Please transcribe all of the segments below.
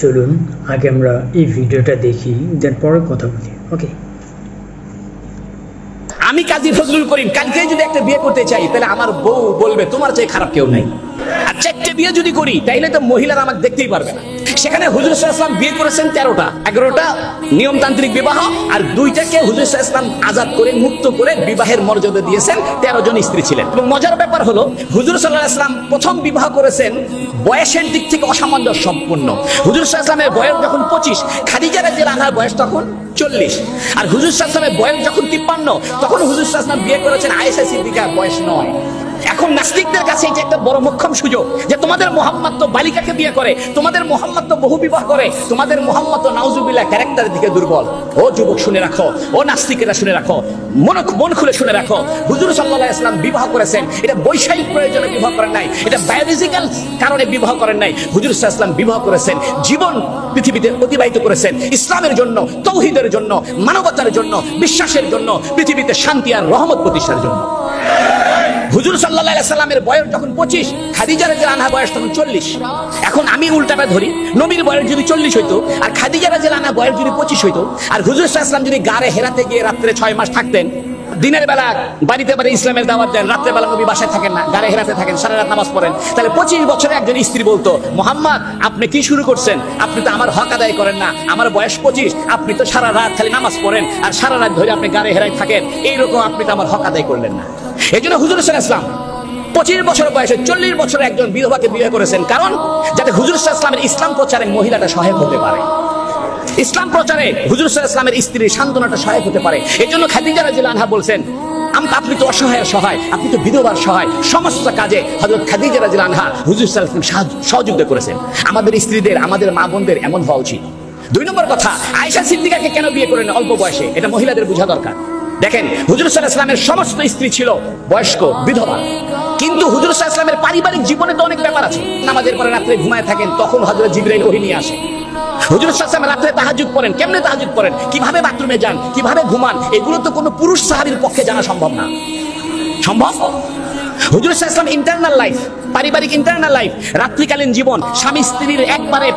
চলুন আগে আমরা এই ভিডিওটা দেখি, দেন পরে কথা বলি। ওকে, আমি কাজী ফজলুল করিম কালকে যদি একটা বিয়ে করতে চাই তাহলে আমার বউ বলবে তোমার চেয়ে খারাপ কেউ নাই। আর চারটে বিয়ে যদি করি তাইলে তো মহিলারা আমাকে দেখতেই পারবে না। সেখানে হুজুর সাল্লাল্লাহু আলাইহি ওয়াসাল্লাম বিয়ে করেছেন 13টা, 11টা নিয়মতান্ত্রিক বিবাহ আর 2টাকে হুজুর সাল্লাল্লাহু আলাইহি ওয়াসাল্লাম আজাদ করে মুক্ত করে বিবাহের মর্যাদা দিয়েছেন। 13 জন স্ত্রী ছিলেন। এবং মজার ব্যাপার হলো হুজুর সাল্লাল্লাহু আলাইহি ওয়াসাল্লাম প্রথম বিবাহ করেছেন বয়সের দিক থেকে অসামঞ্জস্য সম্পূর্ণ। হুজুর সাল্লাল্লাহু আলাইহি ওয়াসাল্লামের বয়স যখন 25, খাদিজা রাদিয়াল্লাহু আনহার বয়স তখন 40, আর হুজুর সাল্লাল্লাহু আলাইহি ওয়াসাল্লামের বয়স যখন 53, তখন হুজুর সাল্লাল্লাহু আলাইহি ওয়াসাল্লাম বিয়ে করেছেন আয়েশা সিদ্দিকার বয়স 9। এখন নাস্তিকদের কাছে এটা একটা বড় মোক্ষম সুযোগ যে তোমাদের মুহাম্মদ তো বালিকাকে বিয়ে করে, তোমাদের মুহাম্মদ তো বহু বিবাহ করে, তোমাদের মুহাম্মদ তো নাউজুবিল্লাহ ক্যারেক্টারের দিকে দুর্বল। ও যুবক শুনে রাখো, ও নাস্তিকেরা শুনে রাখো, মন খুলে শুনে রাখো, হুজুর সাল্লাল্লাহু আলাইহি ওয়াসাল্লাম বিবাহ করেছেন এটা বৈষয়িক প্রয়োজনে বিবাহ করেন নাই, এটা বায়োলজিক্যাল কারণে বিবাহ করেন নাই। হুজুর সাল্লাল্লাহু আলাইহি ওয়াসাল্লাম বিবাহ করেছেন জীবন পৃথিবীতে অতিবাহিত করেছেন ইসলামের জন্য, তাওহীদের জন্য, মানবতার জন্য, বিশ্বাসের জন্য, পৃথিবীতে শান্তি আর রহমত প্রতিষ্ঠার জন্য। হুজুর সাল্লাল্লাহু আলাইহি সাল্লামের বয়স যখন 25, খাদিজা রাদিয়াল্লাহু আনহা বয়স তখন 40। এখন আমি উল্টাটা ধরি, নবীর বয়স যদি 40 হইতো আর খাদিজা রাদিয়াল্লাহু আনহা বয়স যদি 25 হইতো, আর হুজুর সাল্লাল্লাহু আলাইহি ওয়াসাল্লাম যদি গারে হেরাতে গিয়ে রাত্রে 6 মাস থাকতেন, দিনের বেলা বাড়িতে বাড়ি ইসলামের দাওয়াত দেন, রাত্রে বেলা নবী বাসায় থাকেন না, গারে হেরাতে থাকেন, সারা রাত নামাজ পড়েন, তাহলে 25 বছরে একজন স্ত্রী বলতো মুহাম্মদ আপনি কি শুরু করছেন, আপনি তো আমার হক আদায় করেন না, আমার বয়স 25, আপনি তো সারা রাত খালি নামাজ পড়েন আর সারা রাত ধরে আপনি গারে হেরায় থাকেন, এইরকম আপনি তো আমার হক আদায় করলেন না। এই জন্য হুজুর সাল্লাল্লাহু আলাইহি ওয়াসাল্লাম 25 বছর বয়সে 40 বছরে একজন বিধবাকে বিয়ে করেছেন, কারণ যাতে হুজুর সাল্লাল্লাহু আলাইহি ওয়াসাল্লামের ইসলাম প্রচারে মহিলাটা সহায়ক হতে পারে, ইসলাম প্রচারে হুজুর সাল্লাল্লাহু আলাইহি ওয়াসাল্লামের স্ত্রীর সান্ত্বনাটা সহায়ক হতে পারে। এই জন্য খাদিজা রাদিয়াল্লাহু আনহা বলছেন আপনি তো অসহায়ের সহায়, আপনি তো বিধবার সহায়, সমস্ত কাজে হযরত খাদিজা রাদিয়াল্লাহু আনহা হুজুর সাল্লাল্লাহু আলাইহি ওয়াসাল্লাম সহযোগিতা করেছেন। আমাদের স্ত্রীদের, আমাদের মা বোনদের এমন হওয়া উচিত। 2 নম্বর কথা, আয়েশা সিদ্দিকাকে কেন বিয়ে করেন অল্প বয়সে, এটা মহিলাদের বোঝা দরকার। দেখেন হুজুর সাল্লাল্লাহু আলাইহি ওয়াসাল্লামের সমস্ত স্ত্রী ছিল বয়স্ক বিধবা, কিন্তু হুজুর সাল্লাল্লাহু আলাইহি ওয়াসাল্লামের পারিবারিক জীবনে তো অনেক ব্যাপার আছে। নামাজের পরে রাত্রে ঘুমায় থাকেন, তখন হযরত জিবরাইল ওহী নিয়ে আসে। হুজুর সাল্লাল্লাহু আলাইহি ওয়াসাল্লাম রাতে তাহাজ্জুদ পড়েন, কেমনে তাহাজ্জুদ পড়েন, কিভাবে বাথরুমে যান, কিভাবে ঘুমান, এগুলো তো কোনো পুরুষ সাহাবীর পক্ষে জানা সম্ভব না। সম্ভব? হুজুর সাল্লাল্লাহু আলাইহি ওয়াসাল্লাম ইন্টারনাল লাইফ, পারিবারিক ইন্টারনাল লাইফ, রাত্রিকালীন জীবন, স্বামী স্ত্রীর একবারে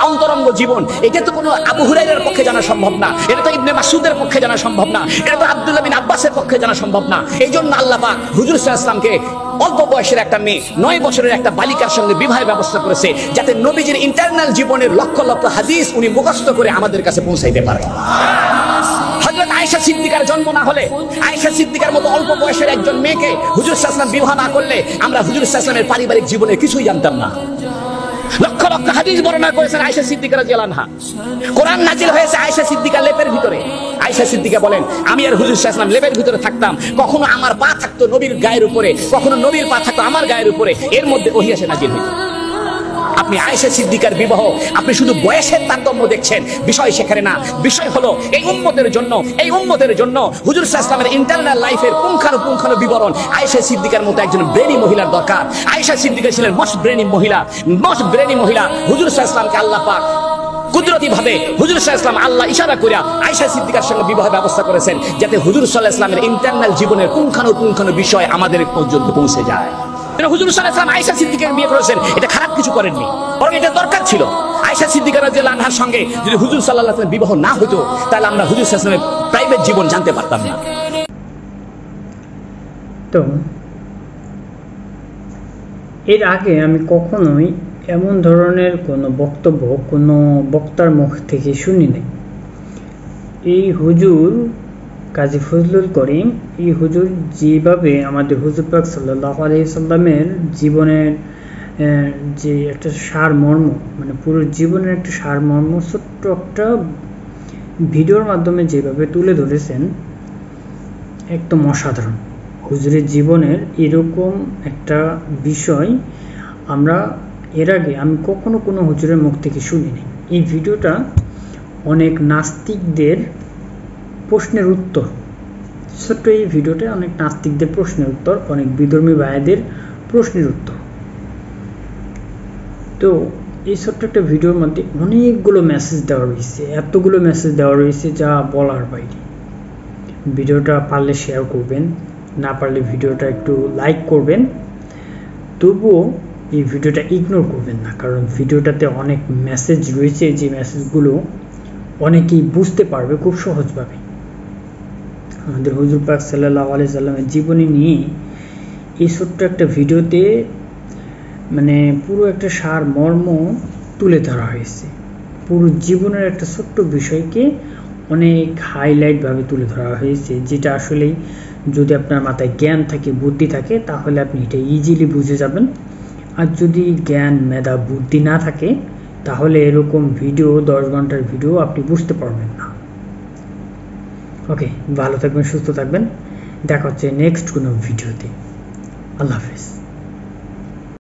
অন্তরঙ্গ জীবন, এটা তো কোনো আবু হুরায়রার পক্ষে জানা সম্ভব না, এটা তো ইবনে মাসউদের পক্ষে জানা সম্ভব না, এটা তো আব্দুল্লাহ বিন আব্বাসের পক্ষে জানা সম্ভব না। এই জন্য আল্লাহ পাক হুজুর সাল্লাল্লাহু আলাইহি ওয়াসাল্লামকে অল্প বয়সের একটা মেয়ে, 9 বছরের একটা বালিকার সঙ্গে বিবাহের ব্যবস্থা করেছে, যাতে নবীজির ইন্টারনাল জীবনের লক্ষ লক্ষ হাদিস উনি মুখস্থ করে আমাদের কাছে পৌঁছাইতে পারে। হযরত আয়েশা সিদ্দিকার জন্ম না হলে, আয়েশা সিদ্দিকার মতো অল্প বয়সের একজন মেয়েকে হুজুর সাল্লাল্লাহু আলাইহি ওয়াসাল্লাম বিবাহ না করলে আমরা হুজুর সাল্লাল্লাহু আলাইহি ওয়াসাল্লামের পারিবারিক জীবনে কিছুই জানতাম না। লক্ষ লক্ষ হাদিস বর্ণনা করেছেন আয়েশা সিদ্দিকা রাদিয়াল্লাহু আনহা। কোরআন নাজিল হয়েছে আয়েশা সিদ্দিকার লেপের ভিতরে। আয়েশা সিদ্দিকা বলেন আমি আর হুজুর সাল্লাল্লাহু আলাইহি ওয়াসাল্লাম লেপের ভিতরে থাকতাম, কখনো আমার পা থাকতো নবীর গায়ের উপরে, কখনো নবীর পা থাকতো আমার গায়ের উপরে, এর মধ্যে ওহী এসে নাজিল হইতো। আপনি আয়েশা সিদ্দিকার বিবাহ আপনি শুধু বয়সের তারতম্য দেখছেন, বিষয় সেখানে না। বিষয় হলো এই উম্মতের জন্য, এই উম্মতের জন্য হুজুর সাল্লাল্লাহু আলাইহি ওয়াসাল্লামের ইন্টারনাল লাইফের পুঙ্খানুপুঙ্খানু বিবরণ আয়েশা সিদ্দিকার মতো একজন ব্রেনি মহিলার দরকার। আয়েশা সিদ্দিকা ছিলেন মোস্ট ব্রেনি মহিলা, মোস্ট ব্রেনি মহিলা। হুজুর সাল্লাল্লাহু আলাইহি ওয়াসাল্লামকে আল্লাহ পাক কুদরতি ভাবে হুজুর সাল্লাল্লাহু আলাইহি ওয়াসাল্লাম আল্লাহ ইশারা করিয়া আয়েশা সিদ্দিকার সঙ্গে বিবাহ ব্যবস্থা করেছেন, যাতে হুজুর সাল্লাল্লাহু আলাইহি ওয়াসাল্লামের ইন্টারনাল জীবনের পুঙ্খানুপুঙ্খানু বিষয় আমাদের পর্যন্ত পৌঁছে যায়। হুজুর সাল্লাল্লাহু আলাইহি ওয়াসাল্লাম আয়েশা সিদ্দিকাকে বিয়ে করেছেন, এটা খারাপ কিছু করেননি, বরং এটা দরকার ছিল। আয়েশা সিদ্দিকা রাদিয়াল্লাহু আনহার সঙ্গে যদি হুজুর সাল্লাল্লাহু আলাইহি ওয়াসাল্লাম বিবাহ না হতো, তাহলে আমরা হুজুর সাল্লাল্লাহু আলাইহি ওয়াসাল্লামের প্রাইভেট জীবন জানতে পারতাম না। তো এর আগে আমি কখনোই এমন ধরনের কোনো বক্তব্য কোনো বক্তার মুখ থেকে শুনি নাই। এই হুজুর কাজী ফজলুল করিম, এই হুজুর যেভাবে আমাদের হুজুর পাক সাল্লাল্লাহু আলাইহি সাল্লামের জীবনের যে একটা সারমর্ম, মানে পুরো জীবনের একটা সারমর্ম ছোট্ট একটা ভিডিওর মাধ্যমে যেভাবে তুলে ধরেছেন, একদম অসাধারণ। হুজুরের জীবনের এরকম একটা বিষয় আমরা এর আগে আমি কখনো কোনো হুজুরের মুখ থেকে শুনিনি। এই ভিডিওটা অনেক নাস্তিকদের প্রশ্নের উত্তর, ছোট্ট এই ভিডিওটা অনেক নাস্তিকদের প্রশ্নের উত্তর, অনেক বিধর্মী ভাইদের প্রশ্নের উত্তর। তো এই ছোট্ট একটা ভিডিওর মধ্যে অনেকগুলো মেসেজ দেওয়া রয়েছে, এতগুলো মেসেজ দেওয়া রয়েছে যা বলার বাইরে। ভিডিওটা পারলে শেয়ার করবেন, না পারলে ভিডিওটা একটু লাইক করবেন। তবুও এই ভিডিওটা ইগনোর করবেন না, কারণ ভিডিওটাতে অনেক মেসেজ রয়েছে, যে মেসেজগুলো অনেকেই বুঝতে পারবে খুব সহজভাবে। আমাদের হুজুর পাক সাল্লাল্লাহু আলাইহি সাল্লামের জীবনী নিয়ে এই ছোট্ট একটা ভিডিওতে মানে পুরো একটা সার মর্ম তুলে ধরা হয়েছে। পুরো জীবনের একটা ছোট্ট বিষয়কে অনেক হাইলাইটভাবে তুলে ধরা হয়েছে, যেটা আসলেই যদি আপনার মাথায় জ্ঞান থাকে, বুদ্ধি থাকে, তাহলে আপনি এটা ইজিলি বুঝে যাবেন। আর যদি জ্ঞান, মেধা, বুদ্ধি না থাকে, তাহলে এরকম ভিডিও 10 ঘন্টার ভিডিও আপনি বুঝতে পারবেন না। ওকে, ভালো থাকবেন, সুস্থ থাকবেন, দেখা হচ্ছে নেক্সট কোনো ভিডিওতে। আল্লাহ হাফেজ।